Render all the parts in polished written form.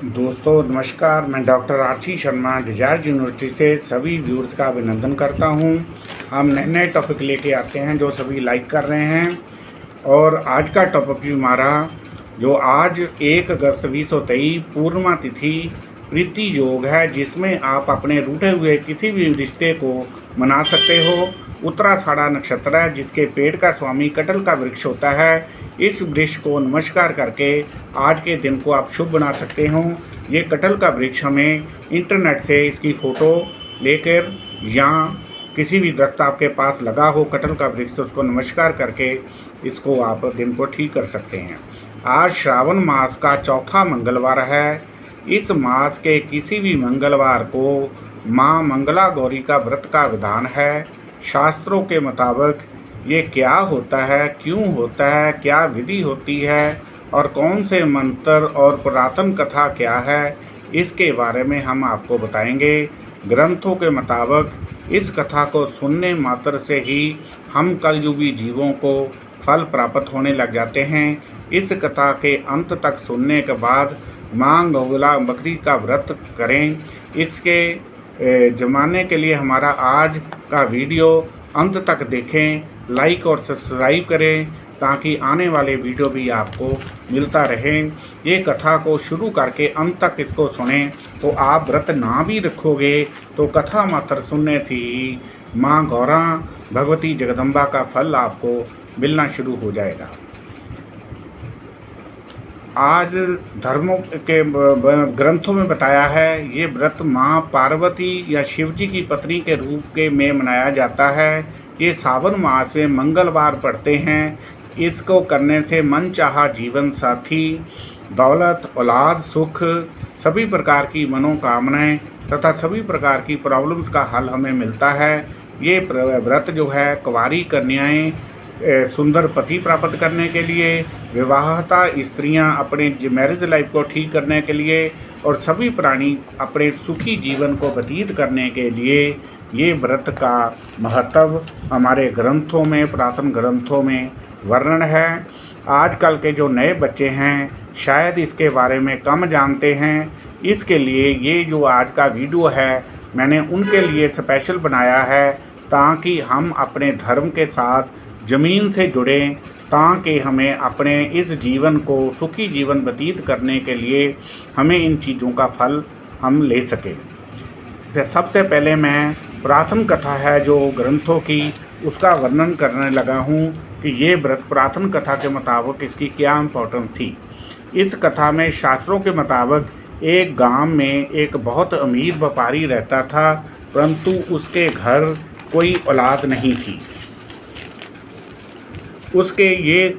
दोस्तों नमस्कार। मैं doctor R C Sharma desire university से सभी व्यूअर्स का अभिनंदन करता हूं। हम नए नए टॉपिक लेके आते हैं जो सभी लाइक कर रहे हैं। और आज का टॉपिक भी हमारा जो आज 1 अगस्त 2023 पूर्णिमा तिथि प्रीति योग है, जिसमें आप अपने रूठे हुए किसी भी रिश्ते को मना सकते हो। उत्तराषाढ़ा नक्षत्र है जिसके पेड़ का स्वामी कटहल का वृक्ष होता है। इस वृक्ष को नमस्कार करके आज के दिन को आप शुभ बना सकते हो। ये कटहल का वृक्ष हमें इंटरनेट से इसकी फ़ोटो लेकर या किसी भी दरख्त आपके पास लगा हो कटहल का वृक्ष, तो उसको नमस्कार करके इसको आप दिन को ठीक कर सकते हैं। आज श्रावण मास का चौथा मंगलवार है। इस मास के किसी भी मंगलवार को माँ मंगला गौरी का व्रत का विधान है। शास्त्रों के मुताबिक ये क्या होता है, क्यों होता है, क्या विधि होती है और कौन से मंत्र और पुरातन कथा क्या है, इसके बारे में हम आपको बताएंगे। ग्रंथों के मुताबिक इस कथा को सुनने मात्र से ही हम कलयुगी जीवों को फल प्राप्त होने लग जाते हैं। इस कथा के अंत तक सुनने के बाद माँ गौला बकरी का व्रत करें। इसके जमाने के लिए हमारा आज का वीडियो अंत तक देखें, लाइक और सब्सक्राइब करें ताकि आने वाले वीडियो भी आपको मिलता रहे। ये कथा को शुरू करके अंत तक इसको सुने तो आप व्रत ना भी रखोगे तो कथा मात्र सुनने से ही माँ गौरा भगवती जगदम्बा का फल आपको मिलना शुरू हो जाएगा। आज धर्मों के ग्रंथों में बताया है ये व्रत माँ पार्वती या शिव जी की पत्नी के रूप के में मनाया जाता है। ये सावन मास में मंगलवार पड़ते हैं। इसको करने से मनचाहा जीवन साथी, दौलत, औलाद, सुख, सभी प्रकार की मनोकामनाएं तथा सभी प्रकार की प्रॉब्लम्स का हल हमें मिलता है। ये व्रत जो है कुंवारी कन्याएं सुंदर पति प्राप्त करने के लिए, विवाहता स्त्रियां अपने मैरिज लाइफ को ठीक करने के लिए और सभी प्राणी अपने सुखी जीवन को व्यतीत करने के लिए ये व्रत का महत्व हमारे ग्रंथों में, पुरातन ग्रंथों में वर्णन है। आजकल के जो नए बच्चे हैं शायद इसके बारे में कम जानते हैं। इसके लिए ये जो आज का वीडियो है मैंने उनके लिए स्पेशल बनाया है ताकि हम अपने धर्म के साथ ज़मीन से जुड़ें, ताकि हमें अपने इस जीवन को सुखी जीवन व्यतीत करने के लिए हमें इन चीज़ों का फल हम ले सकें। तो सबसे पहले मैं पुरातन कथा है जो ग्रंथों की उसका वर्णन करने लगा हूँ कि ये व्रत पुरातन कथा के मुताबिक इसकी क्या इम्पोर्टेंस थी। इस कथा में शास्त्रों के मुताबिक एक गांव में एक बहुत अमीर व्यापारी रहता था, परंतु उसके घर कोई औलाद नहीं थी। उसके ये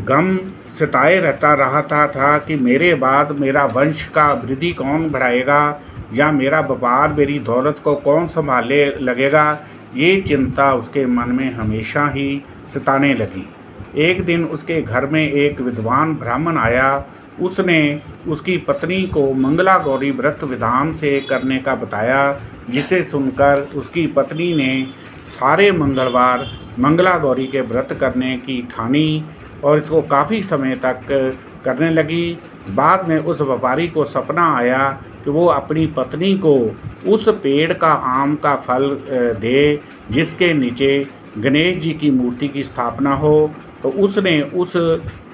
गम सताए रहता रहा था कि मेरे बाद मेरा वंश का वृद्धि कौन बढ़ाएगा या मेरा व्यापार, मेरी दौलत को कौन संभाले लगेगा। ये चिंता उसके मन में हमेशा ही सताने लगी। एक दिन उसके घर में एक विद्वान ब्राह्मण आया। उसने उसकी पत्नी को मंगला गौरी व्रत विधान से करने का बताया, जिसे सुनकर उसकी पत्नी ने सारे मंगलवार मंगला गौरी के व्रत करने की ठानी और इसको काफ़ी समय तक करने लगी। बाद में उस व्यापारी को सपना आया कि वो अपनी पत्नी को उस पेड़ का आम का फल दे जिसके नीचे गणेश जी की मूर्ति की स्थापना हो। तो उसने उस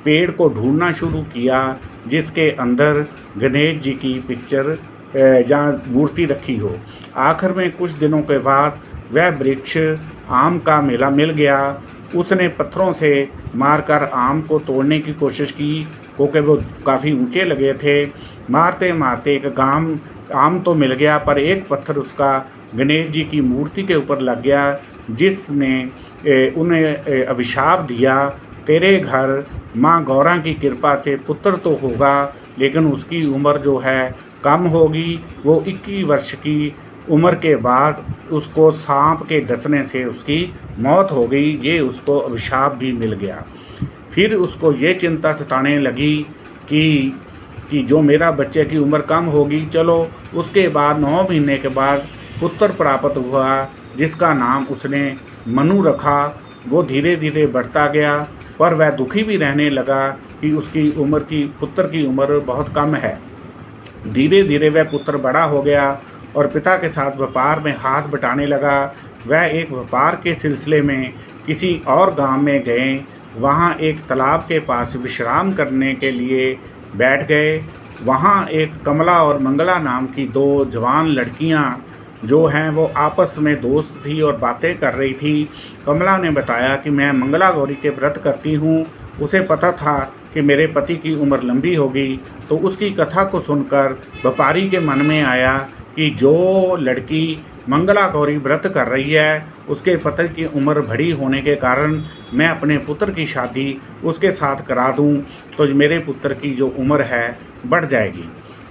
पेड़ को ढूंढना शुरू किया जिसके अंदर गणेश जी की पिक्चर या मूर्ति रखी हो। आखिर में कुछ दिनों के बाद वह वृक्ष आम का मेला मिल गया। उसने पत्थरों से मारकर आम को तोड़ने की कोशिश की क्योंकि वो काफ़ी ऊंचे लगे थे। मारते मारते एक आम तो मिल गया, पर एक पत्थर उसका गणेश जी की मूर्ति के ऊपर लग गया, जिसने उन्हें अभिशाप दिया, तेरे घर माँ गौरा की कृपा से पुत्र तो होगा लेकिन उसकी उम्र जो है कम होगी। वो 21 वर्ष की उम्र के बाद उसको सांप के डसने से उसकी मौत हो गई। ये उसको अभिशाप भी मिल गया। फिर उसको ये चिंता सताने लगी कि जो मेरा बच्चे की उम्र कम होगी। चलो उसके बाद 9 महीने के बाद पुत्र प्राप्त हुआ जिसका नाम उसने मनु रखा। वो धीरे धीरे बढ़ता गया, पर वह दुखी भी रहने लगा कि उसकी पुत्र की उम्र बहुत कम है। धीरे धीरे वह पुत्र बड़ा हो गया और पिता के साथ व्यापार में हाथ बटाने लगा। वह एक व्यापार के सिलसिले में किसी और गांव में गए। वहां एक तालाब के पास विश्राम करने के लिए बैठ गए। वहां एक कमला और मंगला नाम की दो जवान लड़कियां जो हैं वो आपस में दोस्त थी और बातें कर रही थी। कमला ने बताया कि मैं मंगला गौरी के व्रत करती हूँ। उसे पता था कि मेरे पति की उम्र लंबी होगी, तो उसकी कथा को सुनकर व्यापारी के मन में आया कि जो लड़की मंगला गौरी व्रत कर रही है उसके पति की उम्र बड़ी होने के कारण मैं अपने पुत्र की शादी उसके साथ करा दूं तो मेरे पुत्र की जो उम्र है बढ़ जाएगी।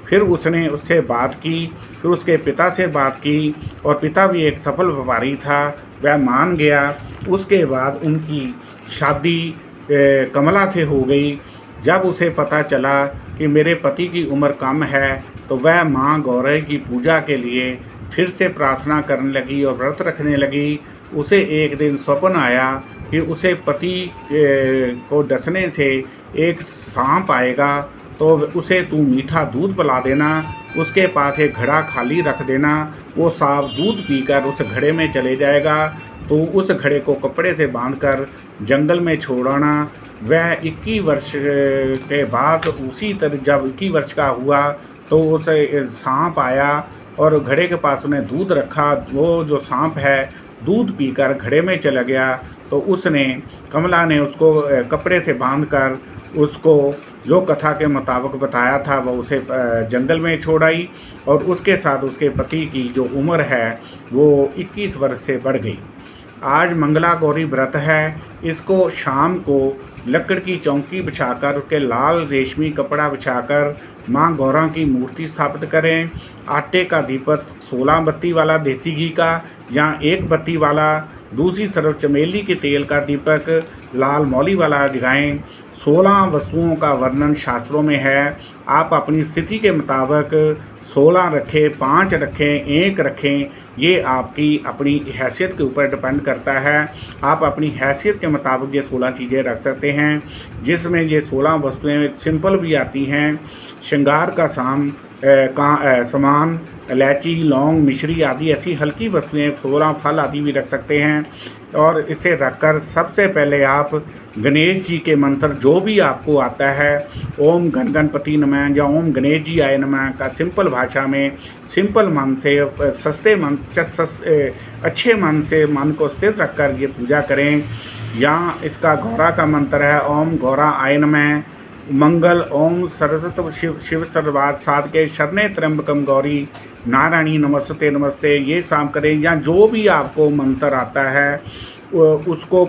फिर उसने उससे बात की, फिर उसके पिता से बात की और पिता भी एक सफल व्यापारी था, वह मान गया। उसके बाद उनकी शादी कमला से हो गई। जब उसे पता चला कि मेरे पति की उम्र कम है तो वह माँ गौरी की पूजा के लिए फिर से प्रार्थना करने लगी और व्रत रखने लगी। उसे एक दिन स्वप्न आया कि उसे पति को डसने से एक सांप आएगा, तो उसे तू मीठा दूध पिला देना, उसके पास एक घड़ा खाली रख देना, वो सांप दूध पीकर उस घड़े में चले जाएगा, तो उस घड़े को कपड़े से बांधकर जंगल में छोड़ना। वह 21 वर्ष के बाद उसी तरह जब 21 वर्ष का हुआ तो उस सांप आया और घड़े के पास उन्हें दूध रखा। वो जो सांप है दूध पीकर घड़े में चला गया, तो उसने कमला ने उसको कपड़े से बांधकर उसको जो कथा के मुताबिक बताया था वो उसे जंगल में छोड़ आई और उसके साथ उसके पति की जो उम्र है वो 21 वर्ष से बढ़ गई। आज मंगला गौरी व्रत है। इसको शाम को लकड़ की चौकी बिछाकर उसके लाल रेशमी कपड़ा बिछाकर माँ गौरा की मूर्ति स्थापित करें। आटे का दीपक 16 बत्ती वाला देसी घी का या 1 बत्ती वाला, दूसरी तरफ चमेली के तेल का दीपक लाल मौली वाला जगाएं। 16 वस्तुओं का वर्णन शास्त्रों में है। आप अपनी स्थिति के मुताबिक 16 रखें, 5 रखें, 1 रखें, ये आपकी अपनी हैसियत के ऊपर डिपेंड करता है। आप अपनी हैसियत के मुताबिक ये 16 चीज़ें रख सकते हैं, जिसमें ये 16 वस्तुएं सिंपल भी आती हैं। श्रृंगार का सामान, इलायची, लौंग, मिश्री आदि ऐसी हल्की वस्तुएं, 16 फल आदि भी रख सकते हैं। और इसे रखकर सबसे पहले आप गणेश जी के मंत्र जो भी आपको आता है, ओम गण गणपति नमः या ओम गणेश जी आय नमः का सिंपल भाषा में सिंपल मन से सस्ते मन अच्छे मन से मन को स्थिर रखकर ये पूजा करें। या इसका गौरा का मंत्र है ओम गौरा आय नमः, मंगल ओम सरस्वत शिव सर्वाद साधके शरणे त्र्यंबकम गौरी नारायणी नमस्ते नमस्ते, ये शाम करें। या जो भी आपको मंत्र आता है उसको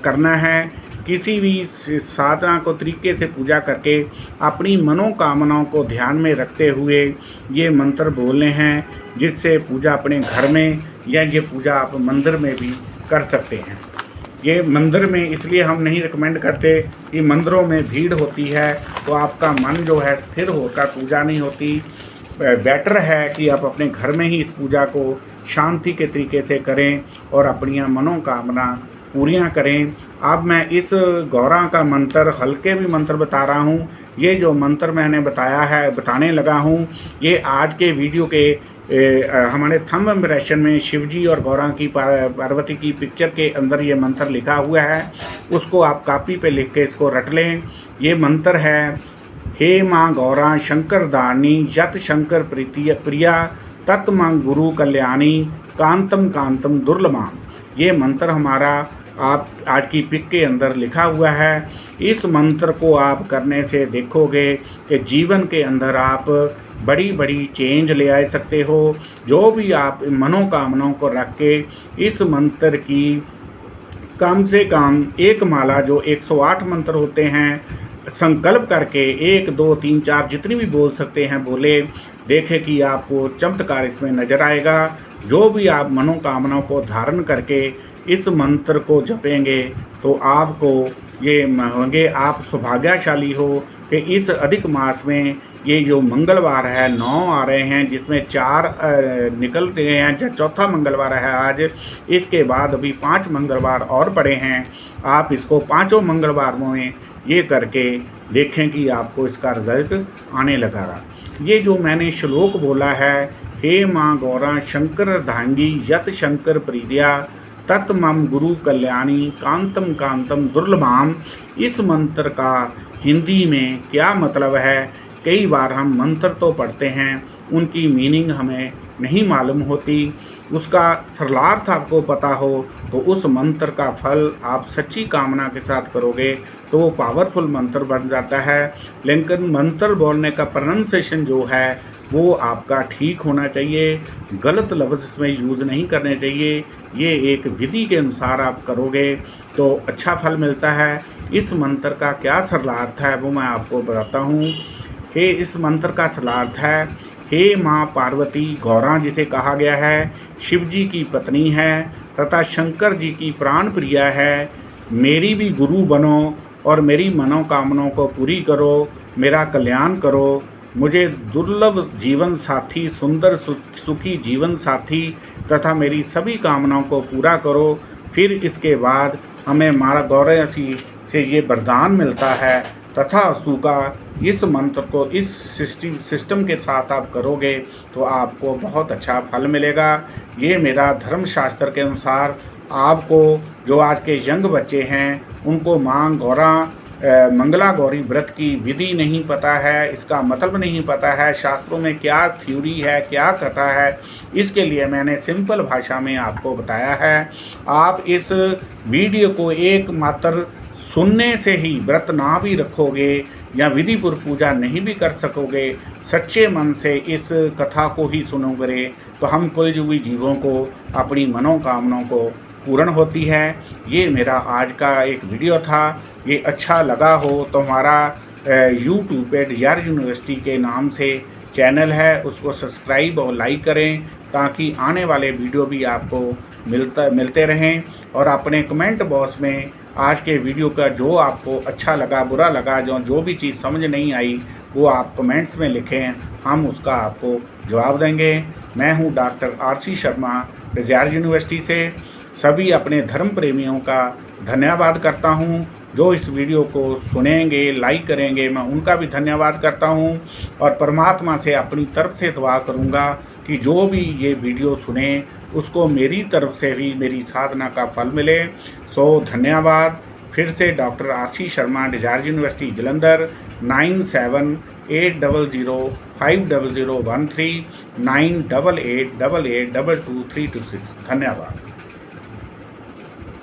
करना है। किसी भी साधना को तरीके से पूजा करके अपनी मनोकामनाओं को ध्यान में रखते हुए ये मंत्र बोलने हैं, जिससे पूजा अपने घर में या ये पूजा आप मंदिर में भी कर सकते हैं। ये मंदिर में इसलिए हम नहीं रिकमेंड करते कि मंदिरों में भीड़ होती है तो आपका मन जो है स्थिर होकर पूजा नहीं होती। बेटर है कि आप अपने घर में ही इस पूजा को शांति के तरीके से करें और अपनी मनोकामना पूरियां करें। अब मैं इस गौरा का मंत्र, हल्के भी मंत्र बता रहा हूँ। ये जो मंत्र मैंने बताने लगा हूँ, ये आज के वीडियो के हमारे थंब इम्प्रेशन में शिवजी और गौरा की पार्वती की पिक्चर के अंदर ये मंत्र लिखा हुआ है। उसको आप कॉपी पे लिख के इसको रट लें। ये मंत्र है, हे माँ गौरा शंकर दानी यत शंकर प्रिया तत् माँ गुरु कल्याणी कांतम कांतम दुर्लभाम। ये मंत्र हमारा आप आज की पिक के अंदर लिखा हुआ है। इस मंत्र को आप करने से देखोगे कि जीवन के अंदर आप बड़ी बड़ी चेंज ले आ सकते हो। जो भी आप मनोकामनाओं को रख के इस मंत्र की कम से कम एक माला, जो 108 मंत्र होते हैं, संकल्प करके 1 2 3 4 जितनी भी बोल सकते हैं बोले, देखें कि आपको चमत्कार इसमें नज़र आएगा। जो भी आप मनोकामनाओं को धारण करके इस मंत्र को जपेंगे तो आपको ये होंगे, आप सौभाग्यशाली हो, कि इस अधिक मास में ये जो मंगलवार है 9 आ रहे हैं, जिसमें 4 निकल गए हैं, चौथा मंगलवार है आज। इसके बाद अभी 5 मंगलवार और पड़े हैं। आप इसको पाँचों मंगलवारों में ये करके देखें कि आपको इसका रिजल्ट आने लगेगा। ये जो मैंने श्लोक बोला है, हे माँ गौरा शंकर अर्धांगी यत शंकर प्रीतिया तत्मम गुरु कल्याणी कांतम कांतम दुर्लभाम, इस मंत्र का हिंदी में क्या मतलब है? कई बार हम मंत्र तो पढ़ते हैं, उनकी मीनिंग हमें नहीं मालूम होती। उसका सरलार्थ आपको पता हो तो उस मंत्र का फल आप सच्ची कामना के साथ करोगे तो वो पावरफुल मंत्र बन जाता है। लेकिन मंत्र बोलने का प्रोनाउंसिएशन जो है वो आपका ठीक होना चाहिए, गलत लफ्ज़ इसमें यूज़ नहीं करने चाहिए। ये एक विधि के अनुसार आप करोगे तो अच्छा फल मिलता है। इस मंत्र का क्या सरलार्थ है वो मैं आपको बताता हूँ। इस मंत्र का सरलार्थ है, हे माँ पार्वती गौरा, जिसे कहा गया है शिव जी की पत्नी है तथा शंकर जी की प्राण प्रिया है, मेरी भी गुरु बनो और मेरी मनोकामनाओं को पूरी करो, मेरा कल्याण करो, मुझे दुर्लभ जीवन साथी, सुंदर सुखी जीवन साथी तथा मेरी सभी कामनाओं को पूरा करो। फिर इसके बाद हमें मारा गौरा जी से ये वरदान मिलता है तथा अस्तु का। इस मंत्र को इस सिस्टम के साथ आप करोगे तो आपको बहुत अच्छा फल मिलेगा। ये मेरा धर्मशास्त्र के अनुसार आपको, जो आज के यंग बच्चे हैं उनको माँ गौरा मंगला गौरी व्रत की विधि नहीं पता है, इसका मतलब नहीं पता है, शास्त्रों में क्या थ्योरी है, क्या कथा है, इसके लिए मैंने सिंपल भाषा में आपको बताया है। आप इस वीडियो को एकमात्र सुनने से ही, व्रत ना भी रखोगे या विधिपूर्व पूजा नहीं भी कर सकोगे, सच्चे मन से इस कथा को ही सुनोगे तो हम कुलयुगी जीवों को अपनी मनोकामनाओं को पूर्ण होती है। ये मेरा आज का एक वीडियो था। ये अच्छा लगा हो तो हमारा यूट्यूब पे DRG यूनिवर्सिटी के नाम से चैनल है, उसको सब्सक्राइब और लाइक करें ताकि आने वाले वीडियो भी आपको मिलते रहें। और अपने कमेंट बॉक्स में आज के वीडियो का जो आपको अच्छा लगा, बुरा लगा, जो भी चीज़ समझ नहीं आई वो आप कमेंट्स में लिखें, हम उसका आपको जवाब देंगे। मैं हूं doctor RC Sharma, DRG university से। सभी अपने धर्म प्रेमियों का धन्यवाद करता हूं, जो इस वीडियो को सुनेंगे, लाइक करेंगे, मैं उनका भी धन्यवाद करता हूं। और परमात्मा से अपनी तरफ से दुआ करूंगा कि जो भी ये वीडियो सुने उसको मेरी तरफ से भी मेरी साधना का फल मिले। सो धन्यवाद। फिर से doctor RC Sharma, DRG university Jalandhar, 9780050013 9888222326। धन्यवाद।